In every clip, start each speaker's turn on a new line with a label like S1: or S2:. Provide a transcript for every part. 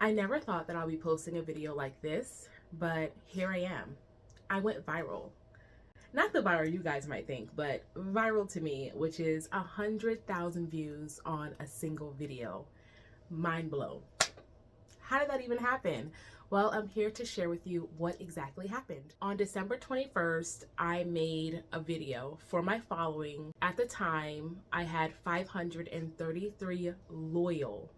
S1: I never thought that I'll be posting a video like this, but here I am. I went viral. Not the viral you guys might think, but viral to me, which is 100,000 views on a single video. Mind blown. How did that even happen? Well, I'm here to share with you what exactly happened. On December 21st, I made a video for my following. At the time, I had 533 loyal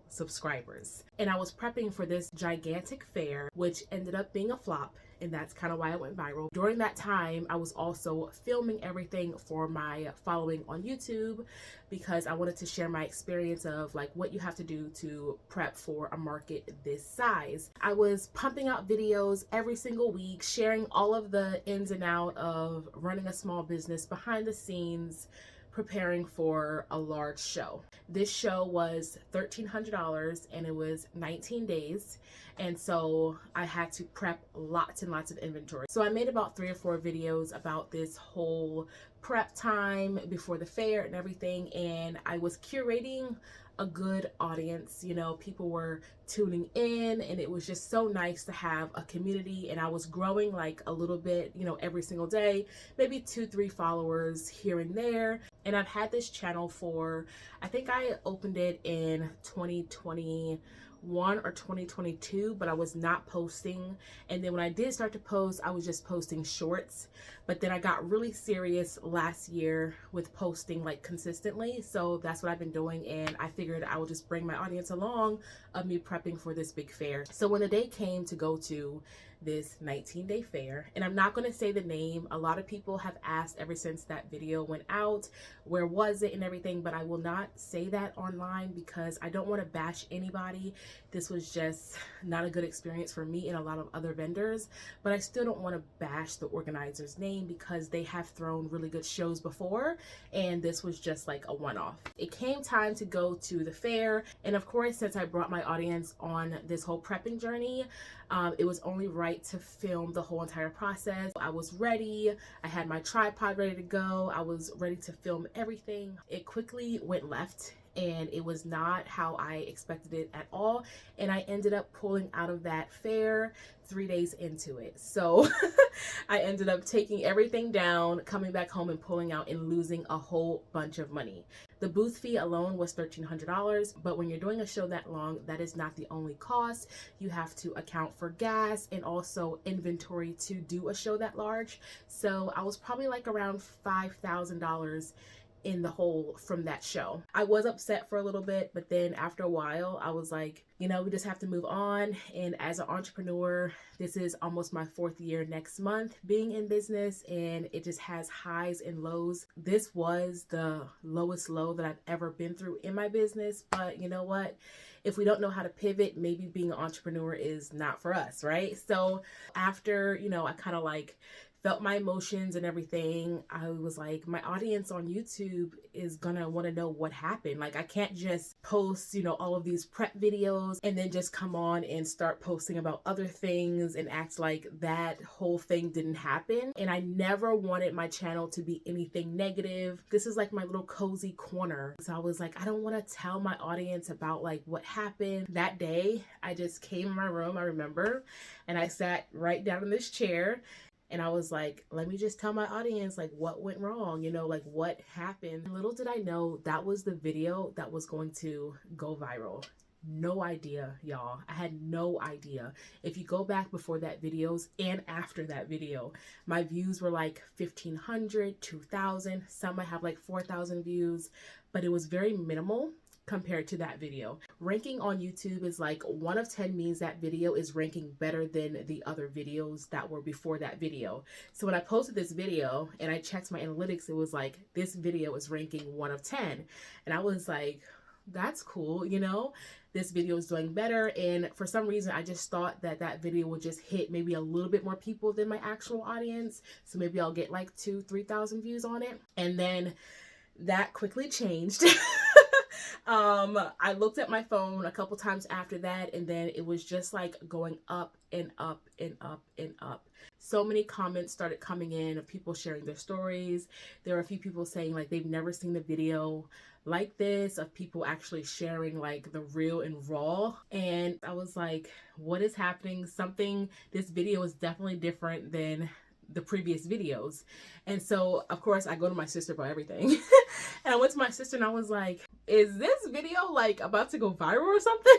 S1: subscribers, and I was prepping for this gigantic fair, which ended up being a flop, and that's kind of why it went viral. During that time, I was also filming everything for my following on YouTube because I wanted to share my experience of like what you have to do to prep for a market this size. I was pumping out videos every single week, sharing all of the ins and out of running a small business behind the scenes, preparing for a large show. This show was $1,300 and it was 19 days. And so I had to prep lots and lots of inventory. So I made about 3 or 4 videos about this whole prep time before the fair and everything. And I was curating a good audience. You know, people were tuning in and it was just so nice to have a community, and I was growing like a little bit, you know, every single day, maybe 2-3 followers here and there. And I've had this channel for, I think I opened it in 2021 or 2022, but I was not posting. And then when I did start to post, I was just posting shorts. But then I got really serious last year with posting like consistently. So that's what I've been doing, and I figured I would just bring my audience along of me prepping for this big fair. So when the day came to go to this 19-day fair, and I'm not going to say the name, a lot of people have asked ever since that video went out, where was it and everything, but I will not say that online because I don't want to bash anybody. This was just not a good experience for me and a lot of other vendors, but I still don't want to bash the organizer's name because they have thrown really good shows before, and this was just like a one-off. It came time to go to the fair, and of course, since I brought my audience on this whole prepping journey, it was only right to film the whole entire process. I was ready. I had my tripod ready to go. I was ready to film everything. It quickly went left, and it was not how I expected it at all. And I ended up pulling out of that fair 3 days into it. So I ended up taking everything down, coming back home and pulling out and losing a whole bunch of money. The booth fee alone was $1,300, but when you're doing a show that long, that is not the only cost. You have to account for gas and also inventory to do a show that large. So I was probably like around $5,000 in the hole from that show. I was upset for a little bit, but then after a while, I was like, you know, we just have to move on. And as an entrepreneur, this is almost my 4th year next month being in business, and it just has highs and lows. This was the lowest low that I've ever been through in my business, but you know what? If we don't know how to pivot, maybe being an entrepreneur is not for us, right? So after, you know, I kind of like felt my emotions and everything, I was like, my audience on YouTube is gonna want to know what happened. Like, I can't just post, you know, all of these prep videos and then just come on and start posting about other things and act like that whole thing didn't happen. And I never wanted my channel to be anything negative. This is like my little cozy corner. So I was like, I don't want to tell my audience about like what happened. That day, I just came in my room, I remember, and I sat right down in this chair. And I was like, let me just tell my audience like what went wrong, you know, like what happened. Little did I know that was the video that was going to go viral. No idea, y'all. I had no idea. If you go back before that videos and after that video, my views were like 1,500, 2,000. Some might have like 4,000 views, but it was very minimal compared to that video. Ranking on YouTube is like 1 of 10 means that video is ranking better than the other videos that were before that video. So when I posted this video and I checked my analytics, it was like, this video is ranking 1 of 10. And I was like, that's cool, you know, this video is doing better. And for some reason, I just thought that that video would just hit maybe a little bit more people than my actual audience. So maybe I'll get like 2,000-3,000 views on it. And then that quickly changed. I looked at my phone a couple times after that, and then it was just like going up and up and up and up. So many comments started coming in of people sharing their stories. There were a few people saying like they've never seen the video like this, of people actually sharing like the real and raw. And I was like, what is happening? This video is definitely different than the previous videos. And so of course I go to my sister about everything. And I went to my sister and I was like, is this video like about to go viral or something?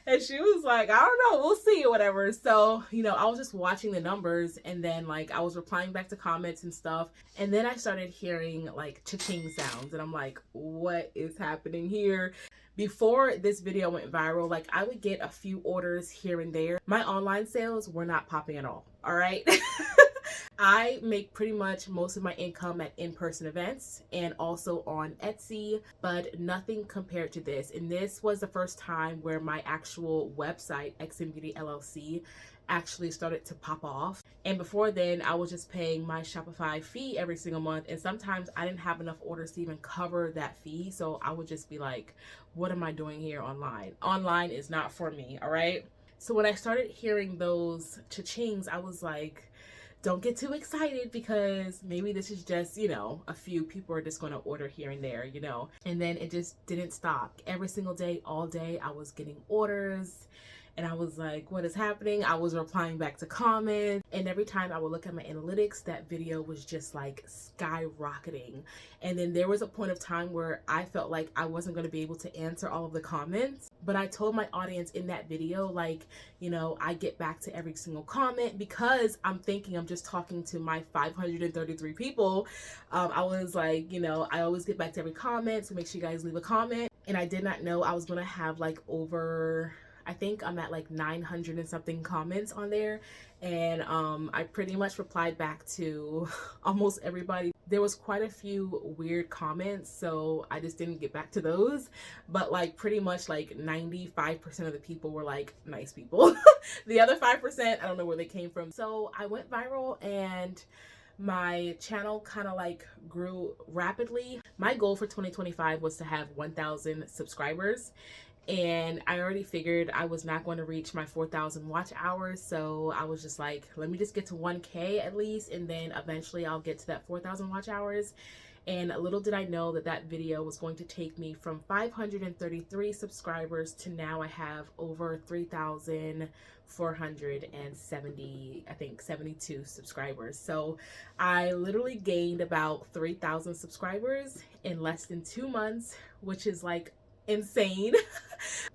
S1: And she was like, I don't know, we'll see or whatever. So, I was just watching the numbers, and then like I was replying back to comments and stuff. And then I started hearing like cha-ching sounds, and I'm like, what is happening here? Before this video went viral, like I would get a few orders here and there. My online sales were not popping at all. All right. I make pretty much most of my income at in-person events and also on Etsy, but nothing compared to this. And this was the first time where my actual website, XM Beauty LLC, actually started to pop off. And before then, I was just paying my Shopify fee every single month, and sometimes I didn't have enough orders to even cover that fee. So I would just be like, what am I doing here online? Online is not for me, all right? So when I started hearing those cha-chings, I was like, don't get too excited, because maybe this is just, a few people are just going to order here and there, And then it just didn't stop. Every single day, all day, I was getting orders. And I was like, what is happening? I was replying back to comments. And every time I would look at my analytics, that video was just like skyrocketing. And then there was a point of time where I felt like I wasn't going to be able to answer all of the comments. But I told my audience in that video, like, I get back to every single comment, because I'm thinking I'm just talking to my 533 people. I was like, I always get back to every comment, so make sure you guys leave a comment. And I did not know I was going to have like I think I'm at like 900 and something comments on there. And I pretty much replied back to almost everybody. There was quite a few weird comments, so I just didn't get back to those. But like pretty much like 95% of the people were like nice people. The other 5%, I don't know where they came from. So I went viral, and my channel kind of like grew rapidly. My goal for 2025 was to have 1,000 subscribers. And I already figured I was not going to reach my 4,000 watch hours. So I was just like, let me just get to 1K at least. And then eventually I'll get to that 4,000 watch hours. And little did I know that that video was going to take me from 533 subscribers to now I have over 3,470, I think 72 subscribers. So I literally gained about 3,000 subscribers in less than 2 months, which is like insane.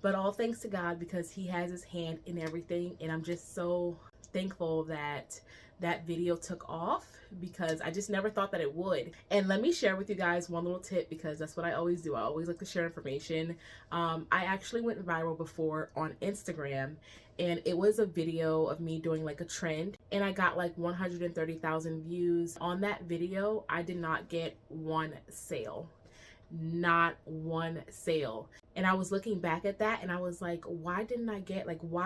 S1: But all thanks to God, because he has his hand in everything. And I'm just so thankful that that video took off, because I just never thought that it would. And let me share with you guys one little tip, because that's what I always do. I always like to share information. I actually went viral before on Instagram, and it was a video of me doing like a trend, and I got like 130,000 views. On that video, I did not get one sale. Not one sale. And I was looking back at that, and I was like, why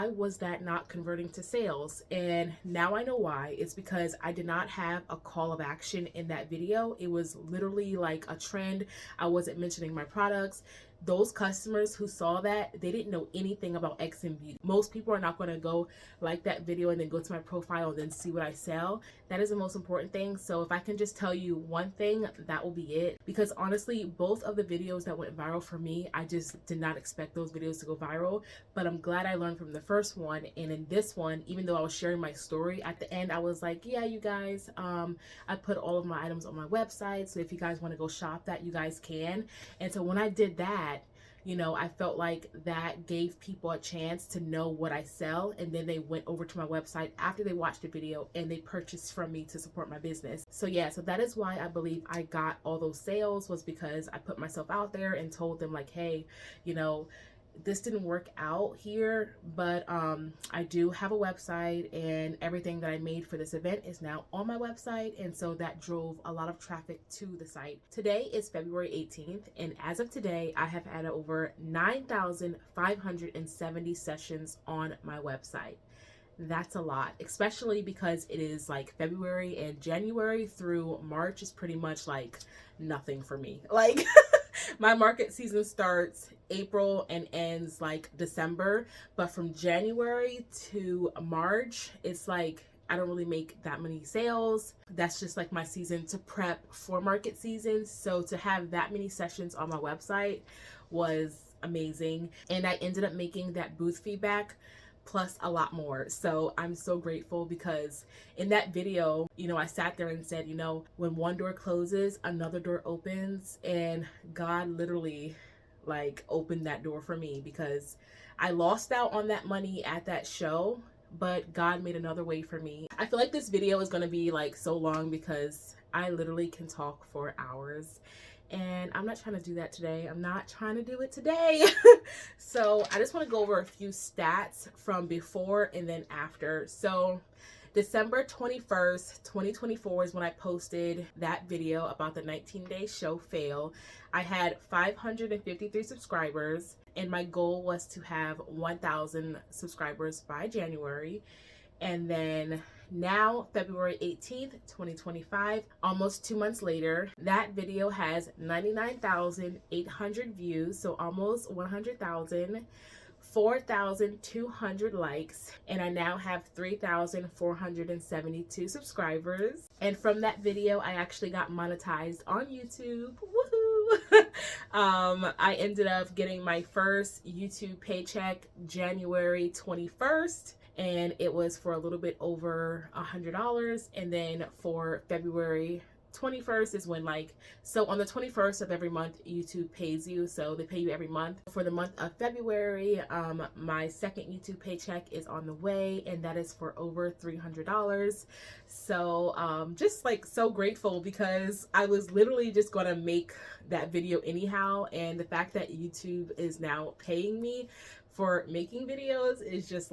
S1: was that not converting to sales? And now I know why. It's because I did not have a call of action in that video. It was literally like a trend. I wasn't mentioning my products. Those customers who saw that, they didn't know anything about XM Beauty. Most people are not going to go like that video and then go to my profile and then see what I sell. That is the most important thing. So if I can just tell you one thing, that will be it. Because honestly, both of the videos that went viral for me, I just did not expect those videos to go viral. But I'm glad I learned from the first one. And in this one, even though I was sharing my story, at the end I was like, yeah, you guys, I put all of my items on my website, so if you guys want to go shop that, you guys can. And so when I did that, I felt like that gave people a chance to know what I sell, and then they went over to my website after they watched the video and they purchased from me to support my business. So yeah, so that is why I believe I got all those sales, was because I put myself out there and told them like, hey, this didn't work out here, but I do have a website, and everything that I made for this event is now on my website, and so that drove a lot of traffic to the site. Today is February 18th, and as of today, I have had over 9,570 sessions on my website. That's a lot, especially because it is like February, and January through March is pretty much like nothing for me. Like my market season starts April and ends like December, but from January to March, it's like I don't really make that many sales. That's just like my season to prep for market season. So to have that many sessions on my website was amazing. And I ended up making that booth feedback plus a lot more. So I'm so grateful because in that video, I sat there and said, when one door closes, another door opens, and God literally like opened that door for me because I lost out on that money at that show, but God made another way for me. I feel like this video is going to be like so long because I literally can talk for hours. And I'm not trying to do that today. I'm not trying to do it today. So I just want to go over a few stats from before and then after. So December 21st, 2024 is when I posted that video about the 19-day show fail. I had 553 subscribers, and my goal was to have 1,000 subscribers by January. And then now, February 18th, 2025, almost 2 months later, that video has 99,800 views, so almost 100,000, 4,200 likes, and I now have 3,472 subscribers. And from that video, I actually got monetized on YouTube. Woohoo! I ended up getting my first YouTube paycheck January 21st. And it was for a little bit over $100. And then for February 21st is when so on the 21st of every month, YouTube pays you. So they pay you every month. For the month of February, my second YouTube paycheck is on the way, and that is for over $300. So just so grateful because I was literally just gonna make that video anyhow. And the fact that YouTube is now paying me for making videos is just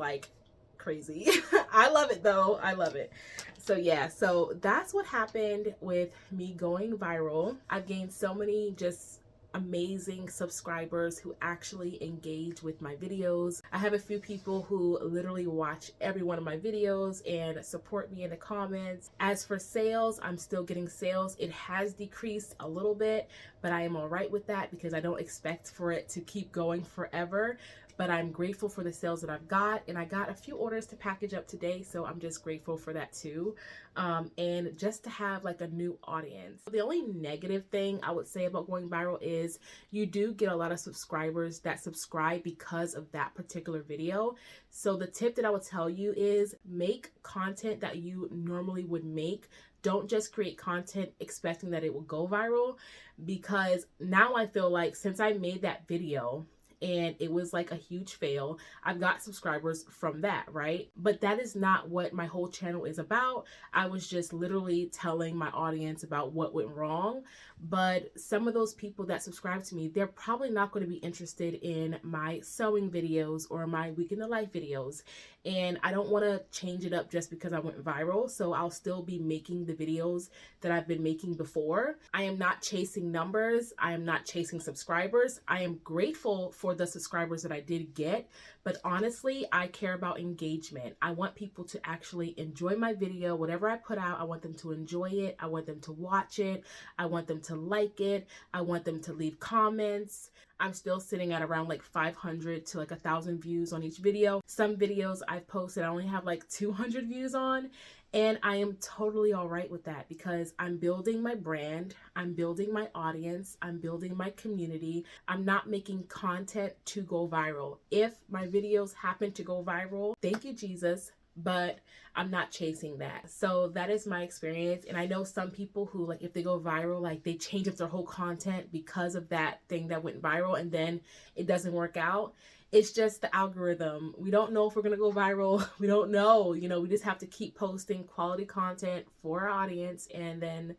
S1: crazy. I love it though. I love it. So yeah, so that's what happened with me going viral. I've gained so many just amazing subscribers who actually engage with my videos. I have a few people who literally watch every one of my videos and support me in the comments. As for sales, I'm still getting sales. It has decreased a little bit, but I am all right with that because I don't expect for it to keep going forever. But I'm grateful for the sales that I've got, and I got a few orders to package up today, so I'm just grateful for that too. And just to have a new audience. The only negative thing I would say about going viral is you do get a lot of subscribers that subscribe because of that particular video. So the tip that I would tell you is make content that you normally would make. Don't just create content expecting that it will go viral, because now I feel like since I made that video, and it was a huge fail, I've got subscribers from that, right? But that is not what my whole channel is about. I was just literally telling my audience about what went wrong. But some of those people that subscribe to me, they're probably not going to be interested in my sewing videos or my week in the life videos. And I don't want to change it up just because I went viral. So I'll still be making the videos that I've been making before. I am not chasing numbers. I am not chasing subscribers. I am grateful for the subscribers that I did get, but honestly, I care about engagement. I want people to actually enjoy my video. Whatever I put out, I want them to enjoy it. I want them to watch it. I want them to like it. I want them to leave comments. I'm still sitting at around 500 to 1,000 views on each video. Some videos I've posted, I only have 200 views on. And I am totally all right with that because I'm building my brand, I'm building my audience, I'm building my community. I'm not making content to go viral. If my videos happen to go viral, thank you, Jesus, but I'm not chasing that. So that is my experience. And I know some people who if they go viral, they change up their whole content because of that thing that went viral and then it doesn't work out. It's just the algorithm. We don't know if we're going to go viral. We don't know. We just have to keep posting quality content for our audience. And then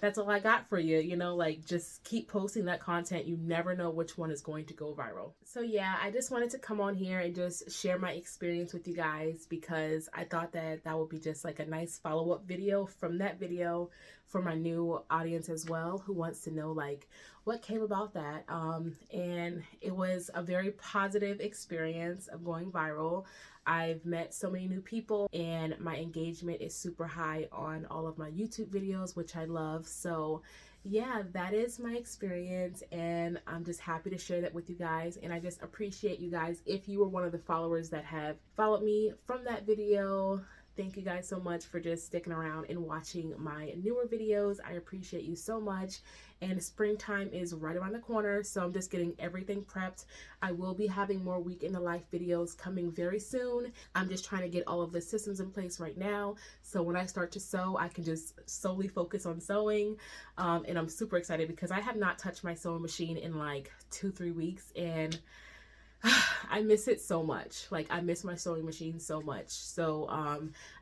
S1: that's all I got for you. Just keep posting that content. You never know which one is going to go viral. So yeah, I just wanted to come on here and just share my experience with you guys because I thought that that would be just a nice follow-up video from that video for my new audience as well, who wants to know what came about that. And it was a very positive experience of going viral. I've met so many new people and my engagement is super high on all of my YouTube videos, which I love. So yeah, that is my experience and I'm just happy to share that with you guys. And I just appreciate you guys. If you were one of the followers that have followed me from that video, thank you guys so much for just sticking around and watching my newer videos. I appreciate you so much. And springtime is right around the corner, so I'm just getting everything prepped. I will be having more week in the life videos coming very soon. I'm just trying to get all of the systems in place right now, so when I start to sew, I can just solely focus on sewing. And I'm super excited because I have not touched my sewing machine in like 2-3 weeks, and I miss it so much. Like, I miss my sewing machine so much. So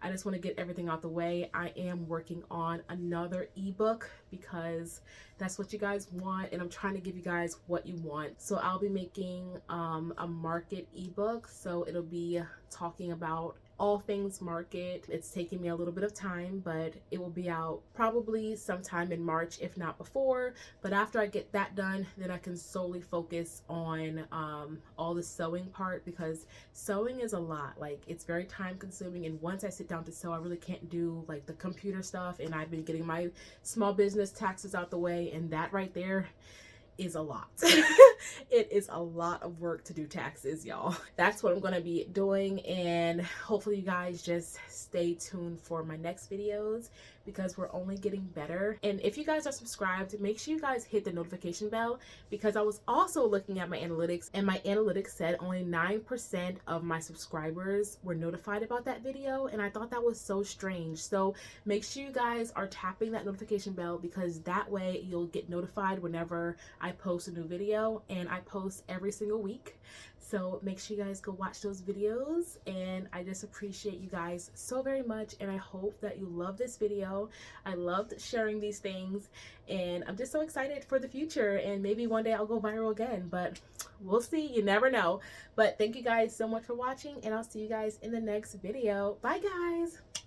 S1: I just want to get everything out the way. I am working on another ebook because that's what you guys want, and I'm trying to give you guys what you want. So I'll be making a market ebook, so it'll be talking about all things market. It's taking me a little bit of time, but it will be out probably sometime in March, if not before. But after I get that done, then I can solely focus on all the sewing part, because sewing is a lot. Like, it's very time consuming, and once I sit down to sew, I really can't do like the computer stuff. And I've been getting my small business taxes out the way, and that right there is a lot. It is a lot of work to do taxes, y'all. That's what I'm gonna be doing, and hopefully you guys just stay tuned for my next videos, because we're only getting better. And if you guys are subscribed, make sure you guys hit the notification bell, because I was also looking at my analytics, and my analytics said only 9% of my subscribers were notified about that video, and I thought that was so strange. So make sure you guys are tapping that notification bell, because that way you'll get notified whenever I post a new video, and I post every single week. So make sure you guys go watch those videos, and I just appreciate you guys so very much, and I hope that you love this video. I loved sharing these things, and I'm just so excited for the future, and maybe one day I'll go viral again, but we'll see. You never know. But thank you guys so much for watching, and I'll see you guys in the next video. Bye, guys.